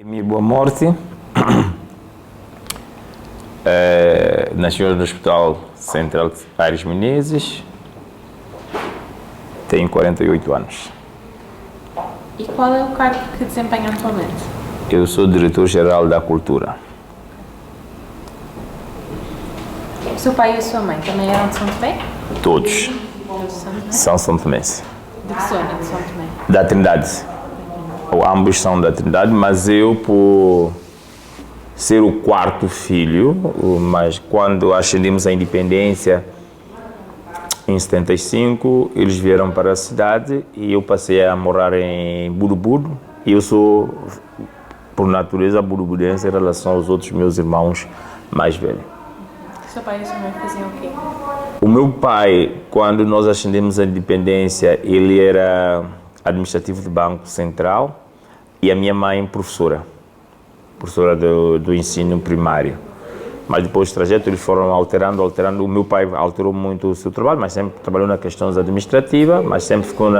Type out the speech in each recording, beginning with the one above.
Emir Boa Morte, nasceu no Hospital Central de Aires Menezes, tem 48 anos. E qual é o cargo que desempenha atualmente? Eu sou diretor-geral da Cultura. O seu pai e a sua mãe também eram de São Tomé? Todos De São Tomé? são São Tomenses. De que zona de São Tomé? Da Trindade. Ambos são da Trindade, mas eu, por ser o quarto filho, mas quando ascendemos à independência, em 75, eles vieram para a cidade e eu passei a morar em Budubudu. E eu sou, por natureza, budubudense em relação aos outros meus irmãos mais velhos. O seu pai e a sua mãe faziam o quê? O meu pai, quando nós ascendemos à independência, ele era administrativo do Banco Central e a minha mãe professora do ensino primário. Mas depois do trajeto eles foram alterando. O meu pai alterou muito o seu trabalho, mas sempre trabalhou na questões administrativas, mas sempre ficou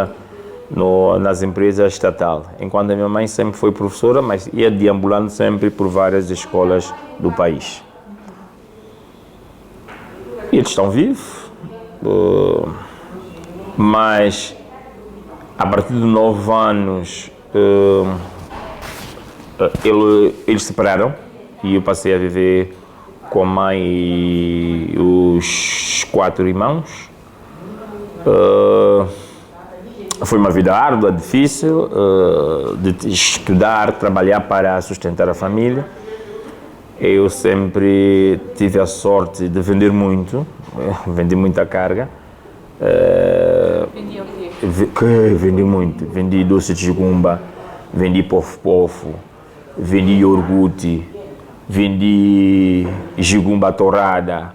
nas empresas estatais. Enquanto a minha mãe sempre foi professora, mas ia deambulando sempre por várias escolas do país. E eles estão vivos, mas a partir de 9 anos eles separaram e eu passei a viver com a mãe e os 4 irmãos. Foi uma vida árdua, difícil, de estudar, trabalhar para sustentar a família. Eu sempre tive a sorte de vender muito, vendi muita carga. Vendia o quê? Vendi muito, vendi doce de jugumba, vendi pofo-pofo, vendi iogurte, vendi jugumba torrada,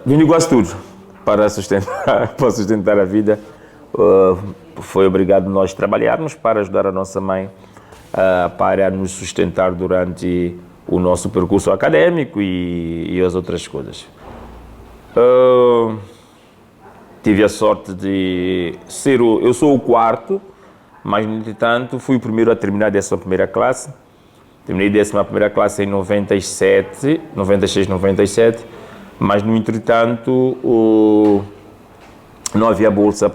vendi quase tudo para sustentar a vida. Foi obrigado nós trabalharmos para ajudar a nossa mãe para nos sustentar durante o nosso percurso acadêmico e as outras coisas. Tive a sorte de ser eu sou o quarto, mas, no entanto, fui o primeiro a terminar a 11ª classe. Terminei a 11ª classe em 96, 97, mas, no entretanto, não havia bolsa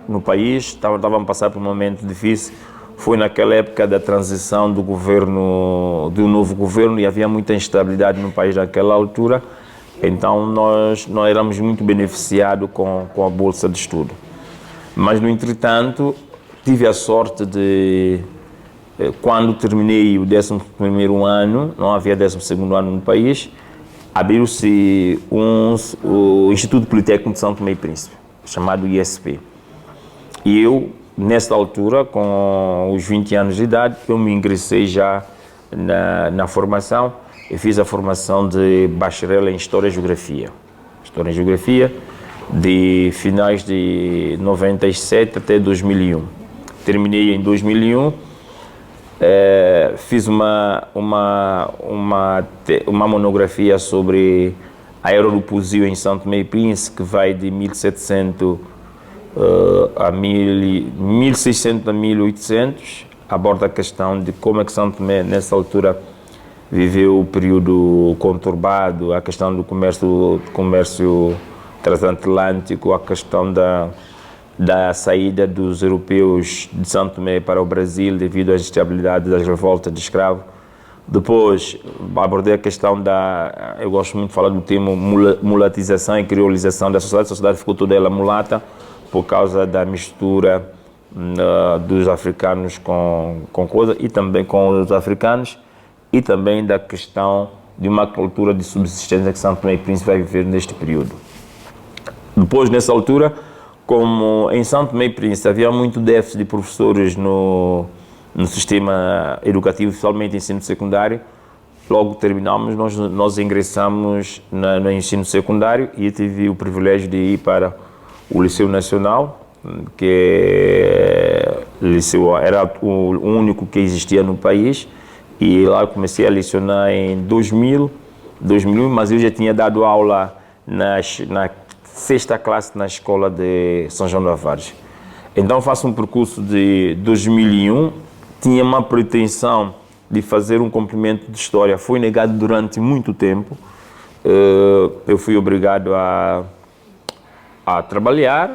no país, estavam a passar por um momento difícil. Foi naquela época da transição do novo governo e havia muita instabilidade no país naquela altura. Então, nós não éramos muito beneficiados com a bolsa de estudo. Mas, no entretanto, tive a sorte de, quando terminei o 11º ano, não havia 12º ano no país, abriu-se o Instituto Politécnico de São Tomé e Príncipe, chamado ISP. E eu, nessa altura, com os 20 anos de idade, eu me ingressei já na formação. Eu fiz a formação de bacharel em História e Geografia. História e Geografia, de finais de 97 até 2001. Terminei em 2001, fiz uma monografia sobre a aeroporto em São Tomé e Príncipe, que vai de 1700 a 1600 a 1800, aborda a questão de como é que São Tomé, nessa altura, viveu o período conturbado, a questão do comércio transatlântico, a questão da saída dos europeus de São Tomé para o Brasil devido à instabilidade das revoltas de escravos. Depois abordei a questão eu gosto muito de falar do termo mulatização e criolização da sociedade. A sociedade ficou toda ela mulata por causa da mistura dos africanos com coisa e também com os africanos, e também da questão de uma cultura de subsistência que São Tomé e Príncipe vai viver neste período. Depois, nessa altura, como em São Tomé e Príncipe havia muito déficit de professores no sistema educativo, principalmente ensino secundário, logo terminamos, nós ingressamos no ensino secundário e eu tive o privilégio de ir para o Liceu Nacional, que era o único que existia no país, e lá eu comecei a lecionar em 2000, mas eu já tinha dado aula na 6ª classe na escola de São João da Vargem. Então faço um percurso de 2001, tinha uma pretensão de fazer um complemento de história foi negado durante muito tempo. Eu fui obrigado a trabalhar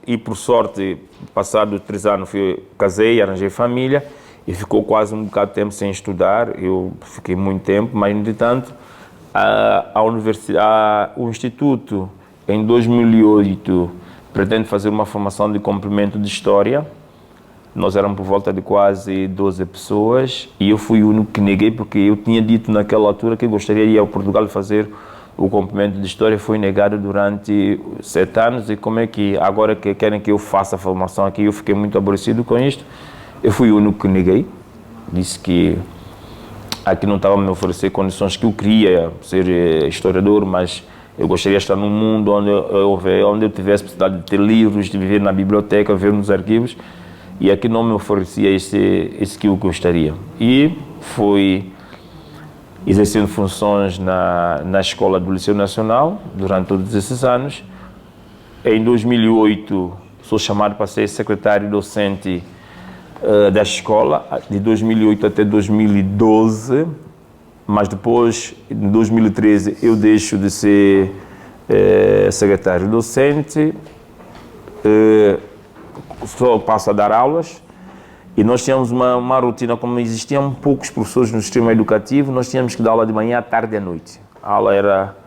e, por sorte, passados 3 anos, casei, arranjei família e ficou quase um bocado de tempo sem estudar. Eu fiquei muito tempo, mas, no entanto, o Instituto, em 2008, pretende fazer uma formação de complemento de história. Nós éramos por volta de quase 12 pessoas e eu fui o único que neguei, porque eu tinha dito naquela altura que gostaria de ir ao Portugal fazer o complemento de história. Foi negado durante 7 anos e como é que agora que querem que eu faça a formação aqui? Eu fiquei muito aborrecido com isto. Eu fui o único que neguei, disse que aqui não estava a me oferecer condições que eu queria ser historiador, mas eu gostaria de estar num mundo onde eu tivesse possibilidade de ter livros, de viver na biblioteca, ver nos arquivos, e aqui não me oferecia esse que eu gostaria. E fui exercendo funções na escola do Liceu Nacional durante todos esses anos. Em 2008 sou chamado para ser secretário docente da escola, de 2008 até 2012, mas depois, em 2013, eu deixo de ser secretário docente, só passo a dar aulas. E nós tínhamos uma rotina, como existiam poucos professores no sistema educativo, nós tínhamos que dar aula de manhã, à tarde e à noite. A aula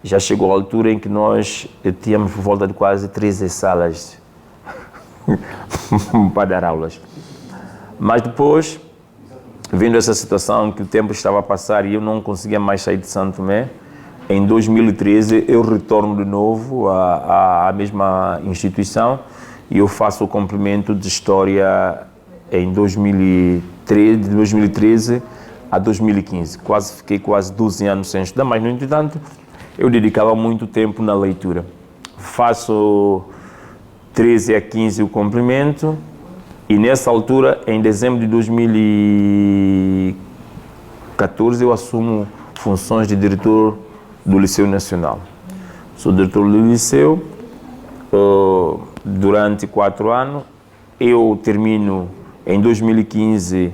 já chegou à altura em que nós tínhamos por volta de quase 13 salas para dar aulas. Mas depois, vendo essa situação, que o tempo estava a passar e eu não conseguia mais sair de Santo Tomé, em 2013 eu retorno de novo à mesma instituição e eu faço o complemento de história em 2013, de 2013 a 2015. Fiquei quase 12 anos sem estudar, mas, no entanto, eu dedicava muito tempo na leitura. Faço 13 a 15 o complemento e, nessa altura, em dezembro de 2014, eu assumo funções de diretor do Liceu Nacional. Sou diretor do Liceu durante 4 anos. Eu termino em 2015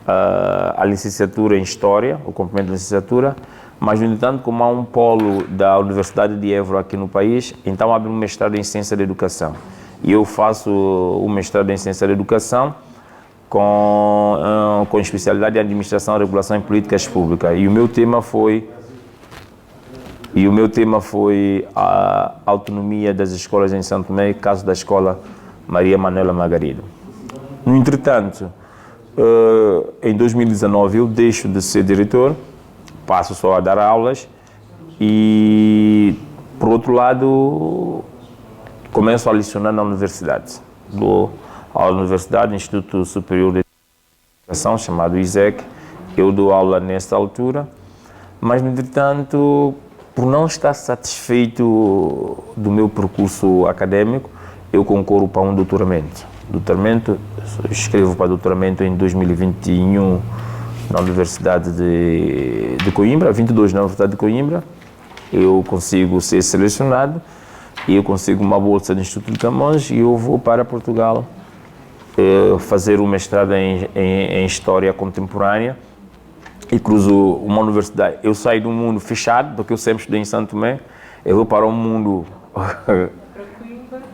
a licenciatura em História, o complemento de licenciatura, mas, no entanto, como há um polo da Universidade de Évora aqui no país, então abre um mestrado em Ciência da Educação. E eu faço o mestrado em Ciência da Educação com especialidade em Administração, Regulação e Políticas Públicas. E o meu tema foi a autonomia das escolas em Santo Tomé, caso da escola Maria Manuela Margarido. No entretanto, em 2019 eu deixo de ser diretor, passo só a dar aulas e, por outro lado, começo a lecionar na universidade. Vou à Universidade, Instituto Superior de Educação, chamado ISEC. Eu dou aula nesta altura, mas, no entretanto, por não estar satisfeito do meu percurso acadêmico, eu concorro para um doutoramento. Escrevo para doutoramento em 2021 na Universidade de Coimbra, 22 na Universidade de Coimbra. Eu consigo ser selecionado e eu consigo uma bolsa do Instituto de Camões e eu vou para Portugal fazer o mestrado em História Contemporânea e cruzo uma universidade. Eu saio de um mundo fechado, porque eu sempre estudei em Santo Tomé, eu vou para um mundo...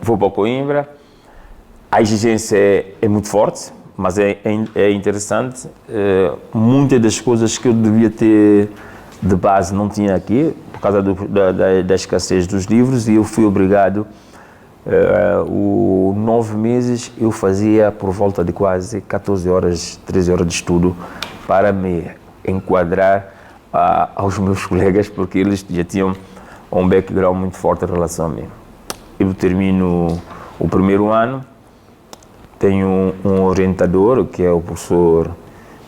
Vou para Coimbra. A exigência é muito forte, mas é interessante. Muitas das coisas que eu devia ter de base não tinha aqui, por causa da escassez dos livros, e eu fui obrigado, 9 meses, eu fazia por volta de quase 14 horas, 13 horas de estudo para me enquadrar aos meus colegas, porque eles já tinham um background muito forte em relação a mim. Eu termino o primeiro ano, tenho um orientador, que é o professor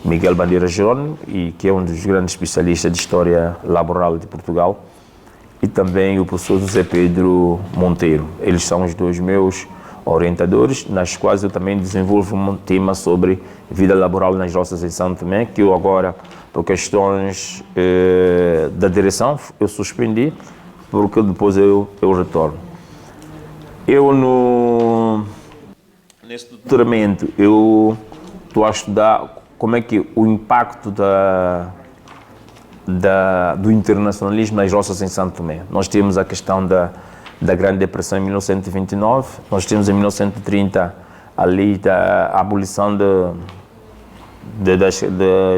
Miguel Bandeira Jorno, e que é um dos grandes especialistas de História Laboral de Portugal, e também o professor José Pedro Monteiro. Eles são os dois meus orientadores, nas quais eu também desenvolvo um tema sobre vida laboral nas roças em Santo Tomé, que eu agora, por questões da direção, eu suspendi, porque depois eu retorno. Nesse doutoramento, eu estou a estudar como é que o impacto do internacionalismo nas roças em Santo Tomé. Nós temos a questão da Grande Depressão em 1929, nós temos em 1930 a lei da abolição de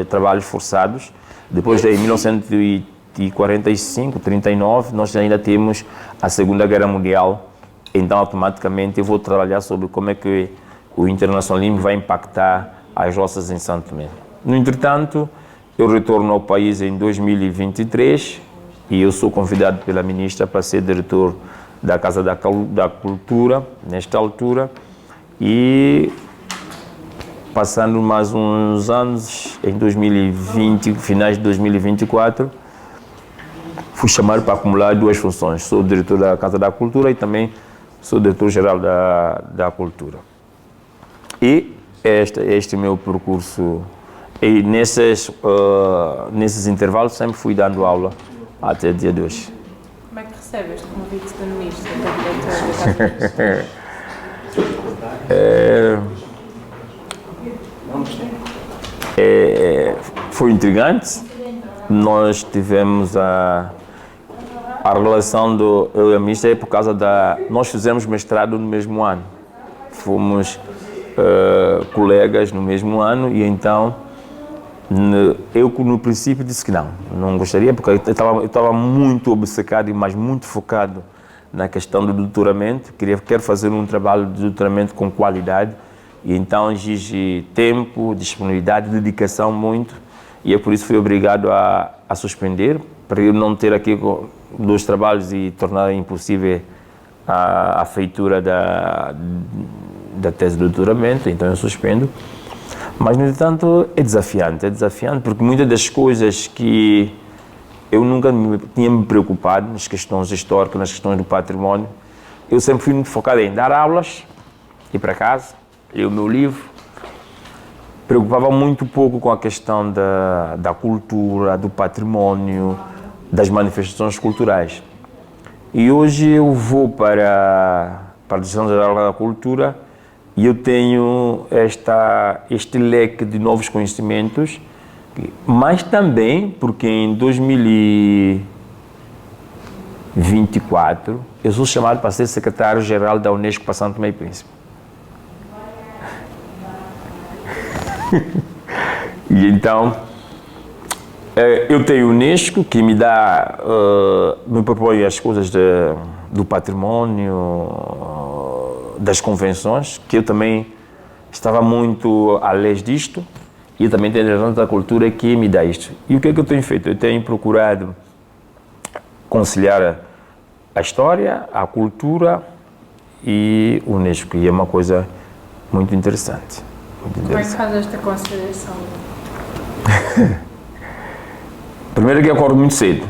trabalhos forçados. Depois, em 1945, 39, nós ainda temos a Segunda Guerra Mundial. Então, automaticamente, eu vou trabalhar sobre como é que o internacionalismo vai impactar as roças em Santo Tomé. No entretanto, eu retorno ao país em 2023 e eu sou convidado pela ministra para ser diretor da Casa da Cultura, nesta altura, e passando mais uns anos, em 2020, finais de 2024, fui chamado para acumular duas funções. Sou diretor da Casa da Cultura e também sou diretor-geral da Cultura. E este é o meu percurso. E nesses intervalos sempre fui dando aula até o dia de hoje. Como é que recebe este convite do ministro, da diretora? Foi intrigante. Nós tivemos a relação do eu e a ministra por causa nós fizemos mestrado no mesmo ano. Fomos colegas no mesmo ano e então eu no princípio disse que não gostaria, porque eu estava muito obcecado, mas muito focado na questão do doutoramento. Quero fazer um trabalho de doutoramento com qualidade e então exige tempo, disponibilidade, dedicação muito, e é por isso que fui obrigado a suspender, para eu não ter aqui dois trabalhos e tornar impossível a feitura da tese de doutoramento. Então eu suspendo. Mas, no entanto, é desafiante porque muitas das coisas que eu nunca tinha me preocupado, nas questões históricas, nas questões do património, eu sempre fui muito focado em dar aulas, ir para casa, ler o meu livro. Preocupava muito pouco com a questão da cultura, do património, das manifestações culturais. E hoje eu vou para a Direção-Geral da Cultura e eu tenho este leque de novos conhecimentos, mas também porque em 2024 eu sou chamado para ser secretário-geral da Unesco para Santo Tomé e Príncipe. E então, eu tenho a Unesco que me propõe as coisas do património, das convenções, que eu também estava muito a lei disto, e eu também tenho a Direção da Cultura que me dá isto. E o que é que eu tenho feito? Eu tenho procurado conciliar a história, a cultura e o Unesco, e é uma coisa muito interessante. Como é que faz esta conciliação? Primeiro que eu acordo muito cedo.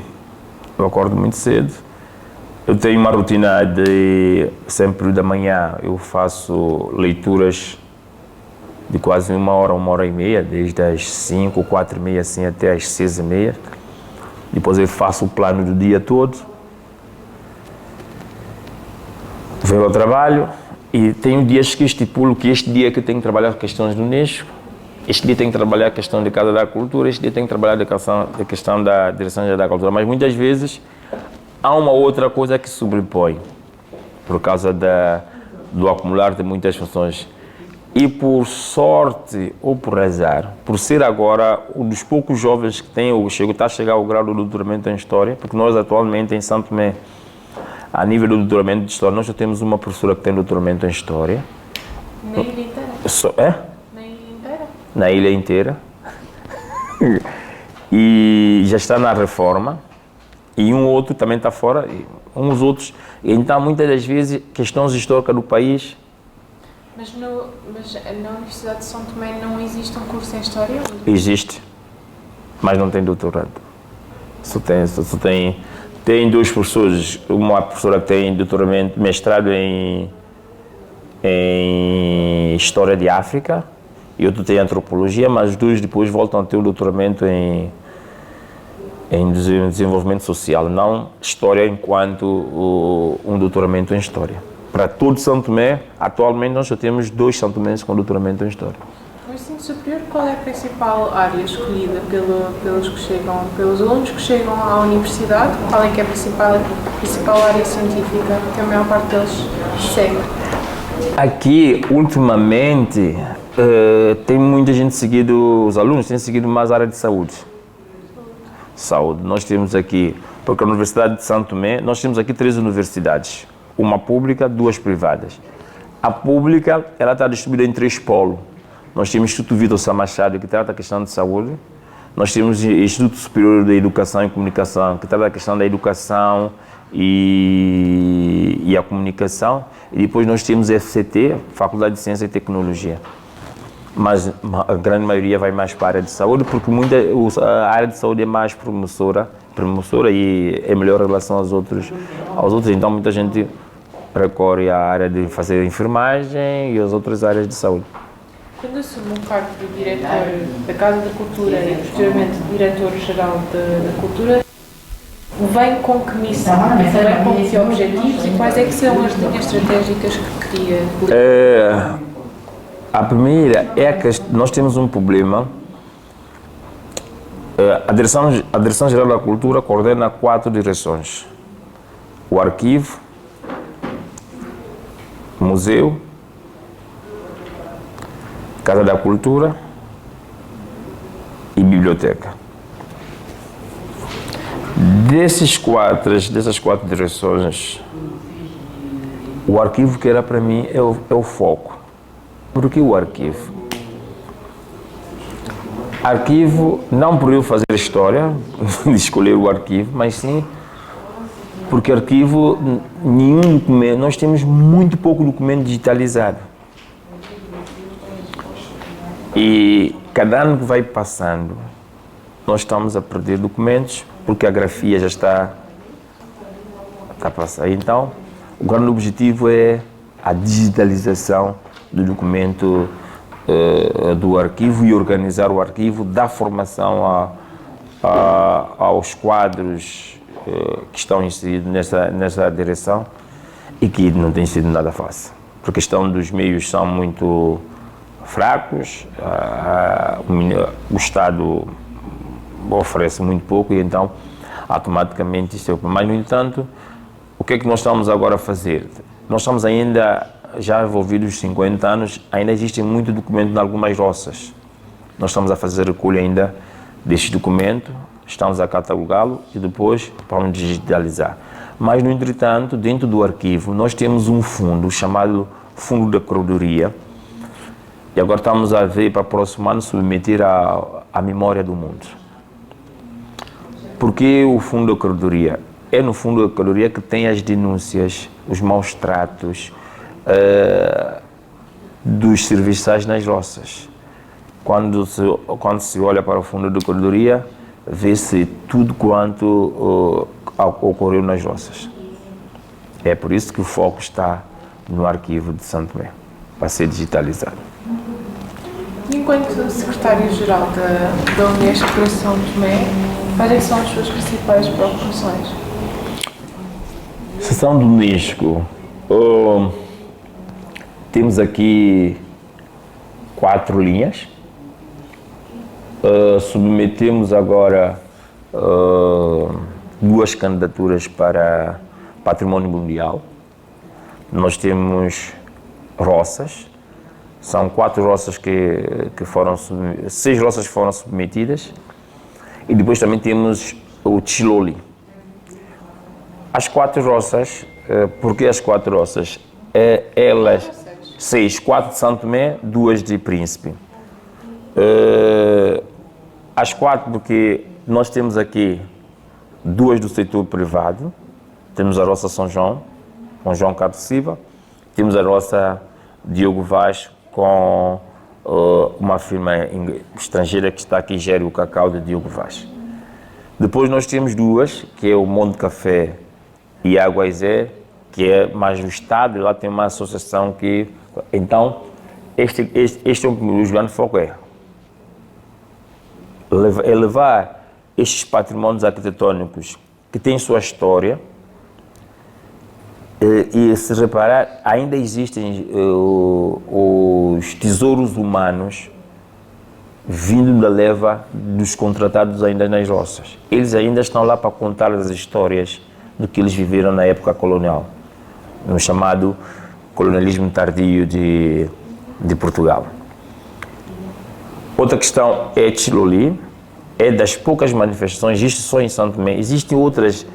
Eu tenho uma rotina de sempre da manhã, eu faço leituras de quase uma hora e meia, desde as 5, 4h30 assim até as 6h30. Depois eu faço o plano do dia todo. Venho ao trabalho e tenho dias que estipulo que este dia que eu tenho que trabalhar questões do Unesco, este dia tenho que trabalhar a questão da Casa da Cultura, este dia tenho que trabalhar a questão da Direção da Cultura, mas muitas vezes há uma outra coisa que sobrepõe, por causa do acumular de muitas funções. E por sorte ou por azar, por ser agora um dos poucos jovens que está a chegar ao grau do doutoramento em História, porque nós atualmente em Santo Tomé, a nível do doutoramento de História, nós já temos uma professora que tem doutoramento em História. Na ilha inteira? Na ilha inteira? Na ilha inteira. E já está na reforma. E um outro também está fora, uns outros. Então, muitas das vezes, questões históricas do país. Mas na Universidade de São Tomé não existe um curso em História? Existe, mas não tem doutorado. Tem dois professores, uma professora que tem doutoramento, mestrado em História de África, e outro tem Antropologia, mas os dois depois voltam a ter o doutoramento em desenvolvimento social, não História enquanto um doutoramento em História. Para todo São Tomé, atualmente nós já temos 2 São Tomenses com doutoramento em História. Isso ensino superior, qual é a principal área escolhida pelos alunos que chegam à universidade? Qual é que é a principal área científica que a maior parte deles segue? Aqui, ultimamente, tem muita gente seguido, os alunos têm seguido mais a área de saúde. Saúde. Nós temos aqui, porque a Universidade de Santo Tomé, nós temos aqui 3 universidades. Uma pública, 2 privadas. A pública, ela está distribuída em 3 polos. Nós temos o Instituto Vitor Sá Machado, que trata a questão de saúde. Nós temos o Instituto Superior de Educação e Comunicação, que trata a questão da educação e a comunicação. E depois nós temos a FCT, Faculdade de Ciência e Tecnologia. Mas a grande maioria vai mais para a área de saúde, porque a área de saúde é mais promissora e é melhor em relação aos outros. Então muita gente recorre à área de fazer enfermagem e às outras áreas de saúde. Quando assume o cargo de diretor da Casa da Cultura e posteriormente diretor-geral da Cultura, vem com que missão, vem com que objetivos e quais é que são as linhas estratégicas que queria? A primeira é que nós temos um problema. A Direção-Geral da Cultura coordena 4 direções: o arquivo, o museu, Casa da Cultura e biblioteca. Dessas quatro direções, o arquivo, que era para mim, é o foco. Por que o arquivo? Arquivo, não por eu fazer história, de escolher o arquivo, mas sim porque arquivo, nenhum documento, nós temos muito pouco documento digitalizado. E cada ano que vai passando, nós estamos a perder documentos, porque a grafia já está a passar. Então, o grande objetivo é a digitalização do documento do arquivo e organizar o arquivo, dar formação aos quadros que estão inseridos nessa direção e que não tem sido nada fácil. Porque a questão dos meios são muito fracos, o Estado oferece muito pouco e então automaticamente isto é. Mas, no entanto, o que é que nós estamos agora a fazer? Nós estamos ainda, já envolvidos 50 anos, ainda existem muito documento em algumas roças. Nós estamos a fazer recolha ainda deste documento, estamos a catalogá-lo e depois vamos digitalizar. Mas, no entretanto, dentro do arquivo, nós temos um fundo chamado Fundo da Corredoria e agora estamos a ver para o próximo ano submeter à memória do mundo. Porque o Fundo da Corredoria? É no Fundo da Corredoria que tem as denúncias, os maus tratos dos serviçais nas roças. Quando se olha para o Fundo da Corredoria, vê-se tudo quanto ocorreu nas roças. É por isso que o foco está no arquivo de Santo Tomé, para ser digitalizado. Enquanto secretário-geral da Unesco para São Tomé, quais é que são as suas principais preocupações? Seção do Unesco. Temos aqui 4 linhas. Submetemos agora 2 candidaturas para Património Mundial. Nós temos roças. São 4 roças que foram 6 roças que foram submetidas e depois também temos o Tchiloli. As 4 roças, porque as 4 roças? Elas, 6, 4 de Santo Tomé, 2 de Príncipe. As 4 porque nós temos aqui 2 do setor privado, temos a roça São João, com João Carlos Silva, temos a roça Diogo Vaz, com uma firma estrangeira que está aqui, gera o cacau de Diogo Vaz. Depois nós temos 2, que é o Monte Café e Água Aizé, que é mais do Estado, e lá tem uma associação que... Então, este é o grande foco, é levar estes patrimónios arquitetônicos que têm sua história. E se reparar, ainda existem os tesouros humanos vindo da leva dos contratados ainda nas roças. Eles ainda estão lá para contar as histórias do que eles viveram na época colonial, no chamado colonialismo tardio de Portugal. Outra questão é Chiloli, é das poucas manifestações, isto só em Santo Tomé, existem outras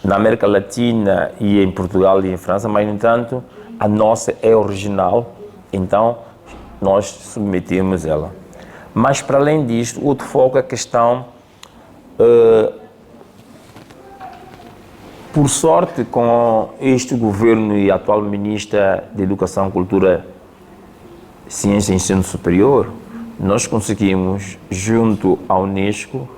na América Latina e em Portugal e em França, mas, no entanto, a nossa é original, então nós submetemos ela. Mas, para além disto, outro foco é a questão, por sorte, com este governo e atual Ministra de Educação, Cultura, Ciência e Ensino Superior, nós conseguimos, junto à Unesco,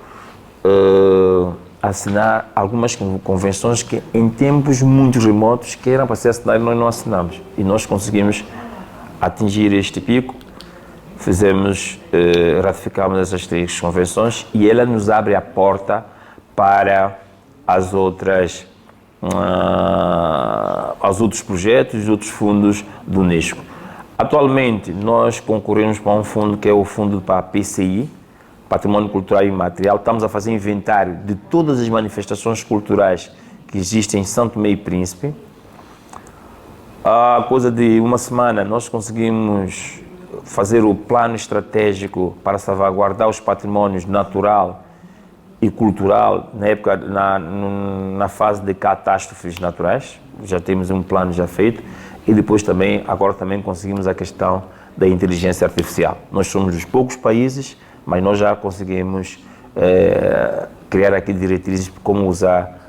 assinar algumas convenções que, em tempos muito remotos, que eram para ser assinadas, nós não assinamos. E nós conseguimos atingir este pico, ratificamos essas 3 convenções e ela nos abre a porta para os outros projetos e outros fundos do Unesco. Atualmente, nós concorremos para um fundo que é o fundo para a PCI, Patrimônio Cultural e Imaterial. Estamos a fazer inventário de todas as manifestações culturais que existem em Santo Tomé e Príncipe. Há coisa de uma semana, nós conseguimos fazer o plano estratégico para salvaguardar os patrimónios natural e cultural na fase de catástrofes naturais. Já temos um plano já feito. E depois agora também conseguimos a questão da inteligência artificial. Nós somos dos poucos países, mas nós já conseguimos criar aqui diretrizes de como usar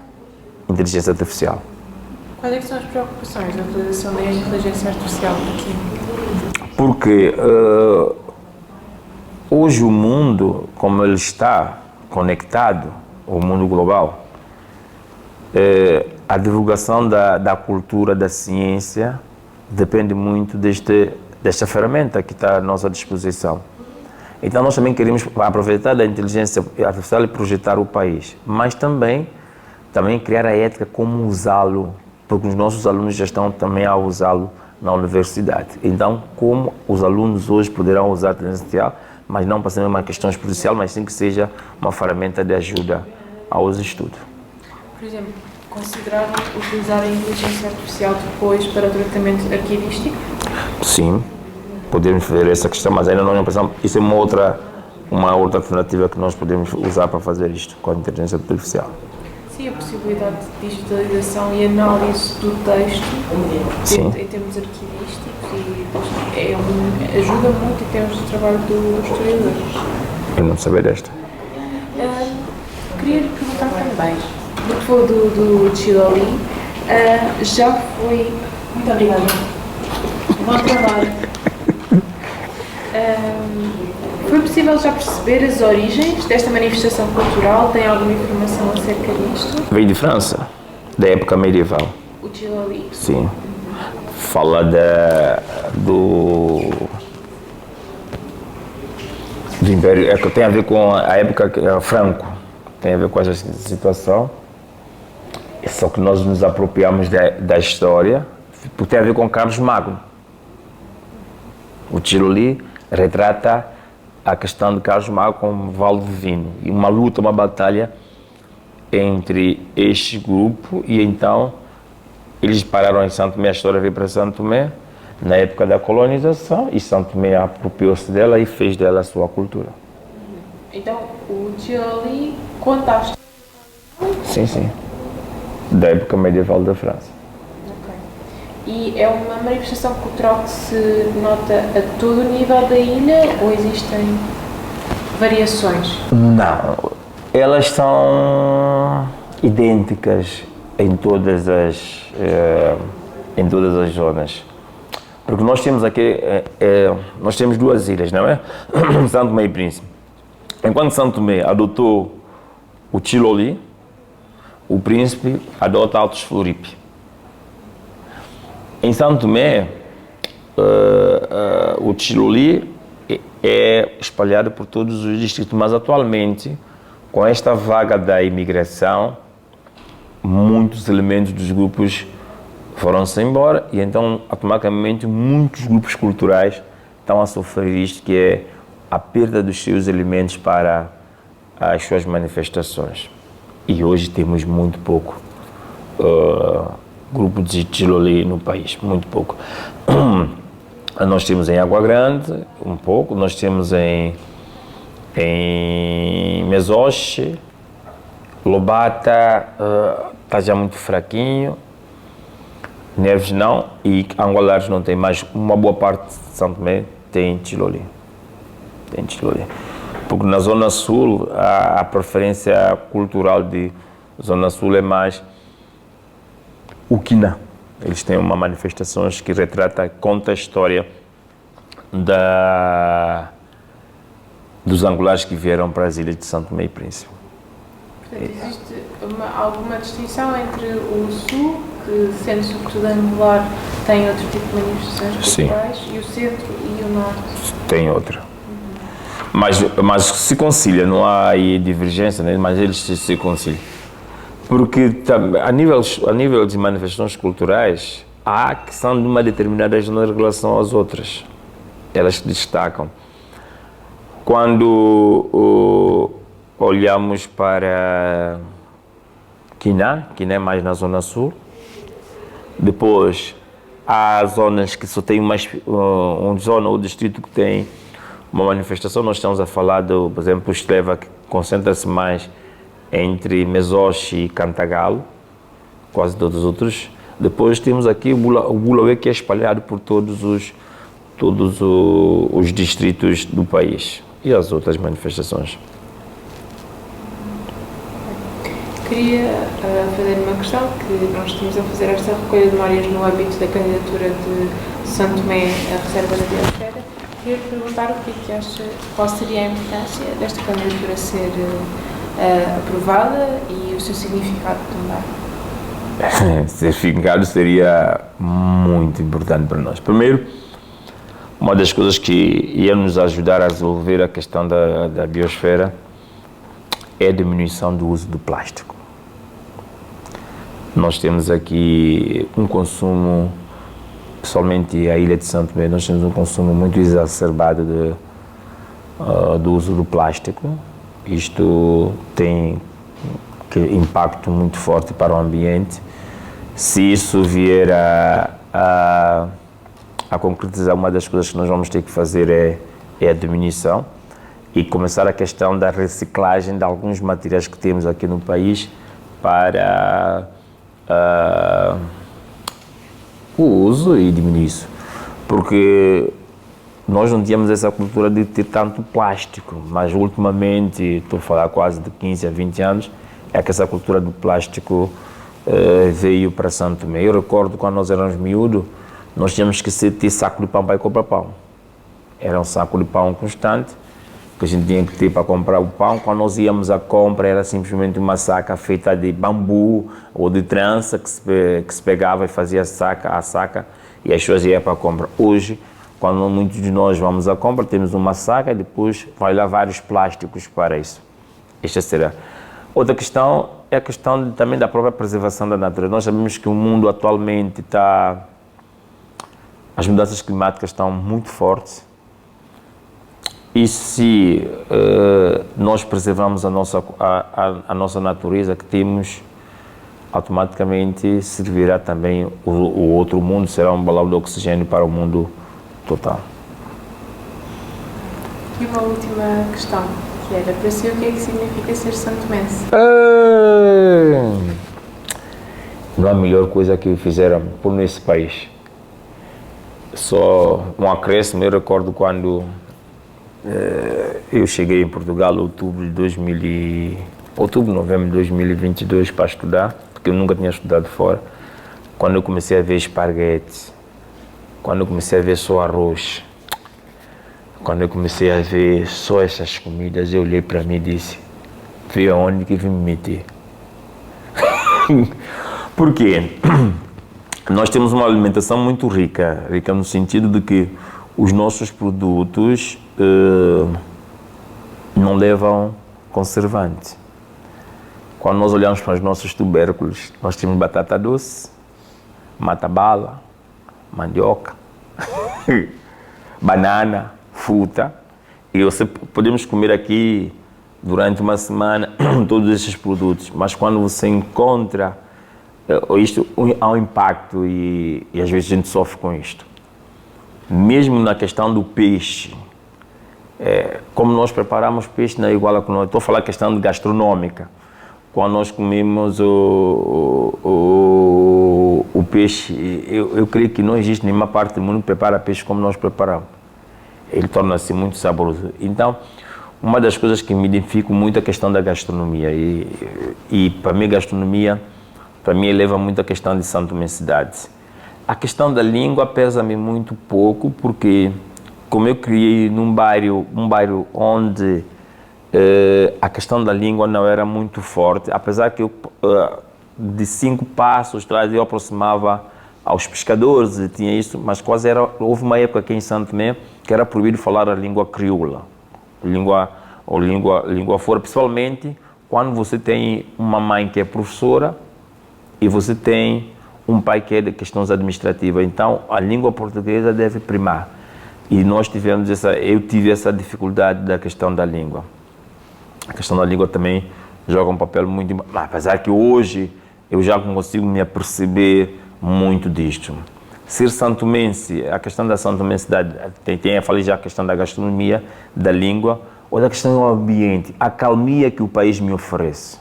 inteligência artificial. Quais são as preocupações da utilização da inteligência artificial aqui? Porque hoje o mundo, como ele está conectado, o mundo global, a divulgação da cultura, da ciência, depende muito desta ferramenta que está à nossa disposição. Então nós também queremos aproveitar da inteligência artificial e projetar o país, mas também criar a ética como usá-lo, porque os nossos alunos já estão também a usá-lo na universidade. Então, como os alunos hoje poderão usar a inteligência artificial, mas não para ser uma questão exponencial, mas sim que seja uma ferramenta de ajuda aos estudos. Por exemplo, consideraram utilizar a inteligência artificial depois para o tratamento arquivístico? Sim, podemos fazer essa questão, mas ainda não pensamos. Isso é uma outra alternativa que nós podemos usar para fazer isto com a inteligência artificial. Sim, a possibilidade de digitalização e análise do texto em termos arquivísticos ajuda muito em termos de trabalho dos historiadores. Eu não sabia desta. Queria lhe perguntar também, do que foi do Chiloli, já foi... Muito obrigada. Bom trabalho. Foi possível já perceber as origens desta manifestação cultural? Tem alguma informação acerca disto? Veio de França, da época medieval. O Chiloli? Sim. Fala do Império, que tem a ver com a época Franco, tem a ver com essa situação. Só que nós nos apropriamos da história, porque tem a ver com Carlos Magno. O Chiloli retrata a questão de Carlos Magno como Val Divino, e uma luta, uma batalha entre este grupo, e então eles pararam em Santo Tomé, a história veio para Santo Tomé, na época da colonização, e Santo Tomé apropriou-se dela e fez dela a sua cultura. Então, o Chiloli conta a história? Sim. Da época medieval da França. E é uma manifestação cultural que se nota a todo o nível da ilha ou existem variações? Não, elas são idênticas em todas as zonas. Porque nós temos aqui, nós temos 2 ilhas, não é? Santo Tomé e Príncipe. Enquanto Santo Tomé adotou o Chiloli, o Príncipe adota Altos Floripe. Em Santo Tomé, o Chiloli é espalhado por todos os distritos, mas atualmente, com esta vaga da imigração, muitos elementos dos grupos foram-se embora e então, automaticamente, muitos grupos culturais estão a sofrer isto, que é a perda dos seus elementos para as suas manifestações. E hoje temos muito pouco grupo de Tilolê no país, muito pouco. Nós temos em Água Grande, um pouco, nós temos em Mesoche, Lobata, está já muito fraquinho, Neves não, e Angolares não tem, mas uma boa parte de São Tomé tem Tilolê. Tem Tilolê. Porque na Zona Sul, a preferência cultural de Zona Sul é mais o Quina. Eles têm uma manifestação que retrata, conta a história dos angolares que vieram para as ilhas de São Tomé e Príncipe. Portanto, existe alguma distinção entre o Sul, que sendo sobretudo angular, tem outro tipo de manifestações culturais, e o Centro e o Norte? Tem outra. Mas se concilia, não há aí divergência, né? Mas eles se conciliam. Porque a nível de manifestações culturais, há que são de uma determinada zona em relação às outras. Elas se destacam. Quando olhamos para Quiná é mais na Zona Sul. Depois, há zonas que só tem mais uma zona ou distrito que tem uma manifestação. Nós estamos a falar, por exemplo, o Estelva, que concentra-se mais entre Mesoche e Cantagalo, quase todos os outros. Depois temos aqui o Bulauê, que é espalhado por todos os distritos do país e as outras manifestações. Queria fazer uma questão, que nós estamos a fazer esta recolha de memórias no âmbito da candidatura de São Tomé à Reserva da Biosfera. Queria perguntar o que é que acha, qual seria a importância desta candidatura ser aprovada e o seu significado também. Ser significado seria muito importante para nós. Primeiro, uma das coisas que ia nos ajudar a resolver a questão da biosfera é a diminuição do uso do plástico. Nós temos aqui um consumo, somente a ilha de São Tomé, nós temos um consumo muito exacerbado do uso do plástico. Isto tem impacto muito forte para o ambiente. Se isso vier a concretizar, uma das coisas que nós vamos ter que fazer é a diminuição e começar a questão da reciclagem de alguns materiais que temos aqui no país para o uso e diminuir isso. Porque nós não tínhamos essa cultura de ter tanto plástico, mas ultimamente, estou a falar quase de 15 a 20 anos, é que essa cultura do plástico veio para São Tomé. Eu recordo quando nós éramos miúdos, nós tínhamos que ter saco de pão para ir comprar pão. Era um saco de pão constante, que a gente tinha que ter para comprar o pão. Quando nós íamos à compra, era simplesmente uma saca feita de bambu ou de trança que se pegava e fazia a saca e as pessoas iam para a compra. Hoje, quando muitos de nós vamos à compra, temos uma saca e depois vai lá vários plásticos para isso. Esta será. Outra questão é a questão também da própria preservação da natureza. Nós sabemos que o mundo atualmente está... As mudanças climáticas estão muito fortes. E se nós preservarmos a nossa natureza que temos, automaticamente servirá também o outro mundo, será um balão de oxigênio para o mundo total. E uma última questão, que era para si, o que é que significa ser santomense? Não é a melhor coisa que fizeram por nesse país. Só um acréscimo, eu recordo quando eu cheguei em Portugal em novembro de 2022 para estudar, porque eu nunca tinha estudado fora. Quando eu comecei a ver esparguete, quando eu comecei a ver só arroz, quando eu comecei a ver só essas comidas, eu olhei para mim e disse, vê aonde que vim me meter. Por quê? Nós temos uma alimentação muito rica no sentido de que os nossos produtos não levam conservante. Quando nós olhamos para os nossos tubérculos, nós temos batata doce, mata-bala, mandioca, banana, fruta, Podemos comer aqui durante uma semana todos esses produtos, mas quando você encontra isto, há um impacto e às vezes a gente sofre com isto. Mesmo na questão do peixe, como nós preparamos peixe não é igual a que nós. Estou a falar questão de gastronômica. Quando nós comemos o peixe, eu creio que não existe nenhuma parte do mundo que prepara peixe como nós preparamos. Ele torna-se muito saboroso. Então, uma das coisas que me identifico muito é a questão da gastronomia. E para mim, gastronomia, para mim, eleva muito a questão de santomensidade. A questão da língua pesa-me muito pouco, porque como eu criei num bairro onde a questão da língua não era muito forte, apesar que eu, de 5 passos atrás eu aproximava aos pescadores, e tinha isso, mas houve uma época aqui em Santo Tomé que era proibido falar a língua crioula, língua fora, principalmente quando você tem uma mãe que é professora e você tem um pai que é de questões administrativas, então a língua portuguesa deve primar. E eu tive essa dificuldade da questão da língua. A questão da língua também joga um papel muito importante, apesar que hoje eu já consigo me aperceber muito disto. Ser santomense, a questão da santomensidade, eu falei já a questão da gastronomia, da língua, ou da questão do ambiente, a calmia que o país me oferece.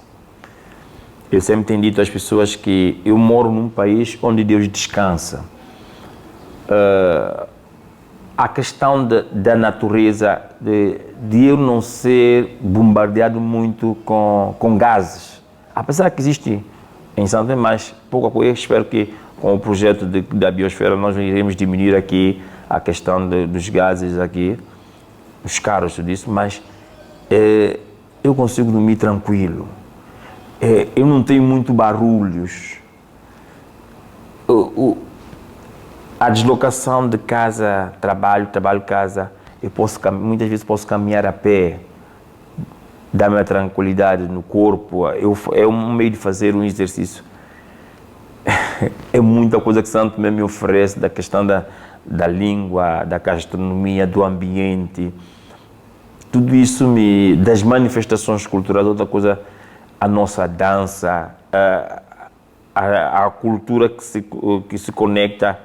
Eu sempre tenho dito às pessoas que eu moro num país onde Deus descansa. A questão da natureza, de eu não ser bombardeado muito com gases. Apesar que existe em Santo Tomé, mas pouco a pouco eu espero que com o projeto da biosfera nós iremos diminuir aqui a questão dos gases aqui, os carros, tudo isso, mas eu consigo dormir tranquilo. Eu não tenho muito barulhos. A deslocação de casa, trabalho, casa, muitas vezes posso caminhar a pé, dá-me tranquilidade no corpo, é um meio de fazer um exercício. É muita coisa que Santo Tomé me oferece, da questão da língua, da gastronomia, do ambiente, tudo isso das manifestações culturais, outra coisa, a nossa dança, a cultura que se conecta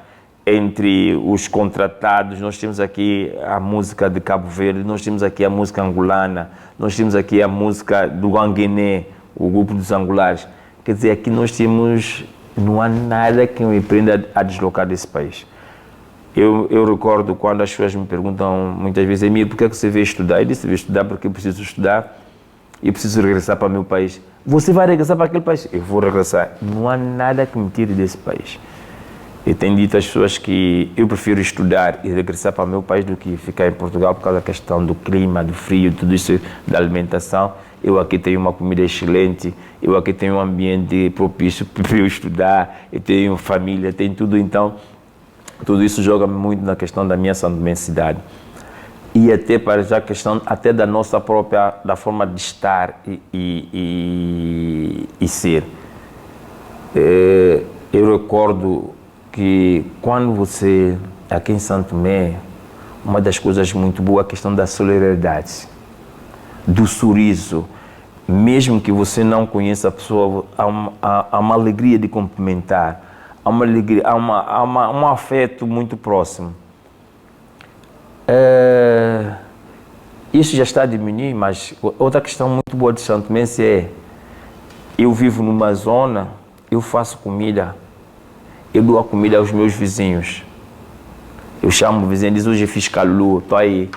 entre os contratados. Nós temos aqui a música de Cabo Verde, nós temos aqui a música angolana, nós temos aqui a música do Guanguené, o grupo dos angolares. Quer dizer, aqui não há nada que me prenda a deslocar desse país. Eu recordo quando as pessoas me perguntam muitas vezes: Emílio, por que você veio estudar? Eu disse: veio estudar porque eu preciso estudar e preciso regressar para o meu país. Você vai regressar para aquele país? Eu vou regressar. Não há nada que me tire desse país. Eu tenho dito às pessoas que eu prefiro estudar e regressar para o meu país do que ficar em Portugal por causa da questão do clima, do frio, tudo isso, da alimentação. Eu aqui tenho uma comida excelente, eu aqui tenho um ambiente propício para eu estudar, eu tenho família, tenho tudo, então tudo isso joga muito na questão da minha santomensidade. E até para já a questão até da nossa própria, da forma de estar e ser. Eu recordo que quando você, aqui em Santo Tomé, uma das coisas muito boas é a questão da solidariedade, do sorriso. Mesmo que você não conheça a pessoa, há uma alegria de cumprimentar, há uma alegria, há um afeto muito próximo. Isso já está a diminuir, mas outra questão muito boa de Santo Tomé é: eu vivo numa zona, eu faço comida, eu dou a comida aos meus vizinhos. Eu chamo o vizinho e diz: hoje eu fiz calor, estou aí.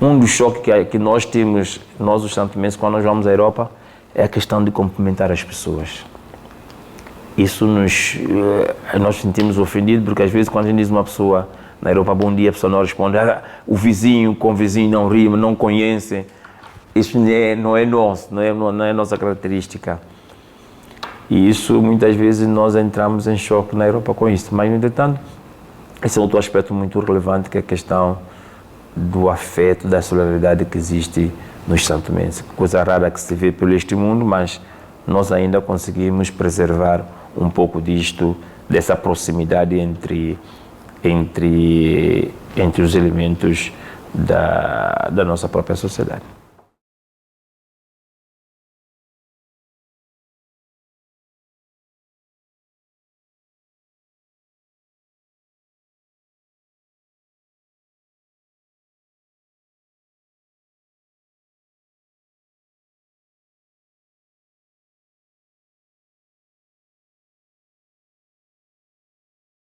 Um dos choques que nós temos, nós os santomenses, quando nós vamos à Europa, é a questão de cumprimentar as pessoas. Isso nós sentimos ofendidos, porque às vezes quando a gente diz uma pessoa na Europa bom dia, a pessoa não responde, o vizinho com o vizinho não rima, não conhece. Isso não é nosso, não é nossa característica. E isso muitas vezes nós entramos em choque na Europa com isso. Mas, no entanto, esse é outro aspecto muito relevante, que é a questão do afeto, da solidariedade que existe nos santomenses. Coisa rara que se vê pelo este mundo, mas nós ainda conseguimos preservar um pouco disto, dessa proximidade entre os elementos da nossa própria sociedade.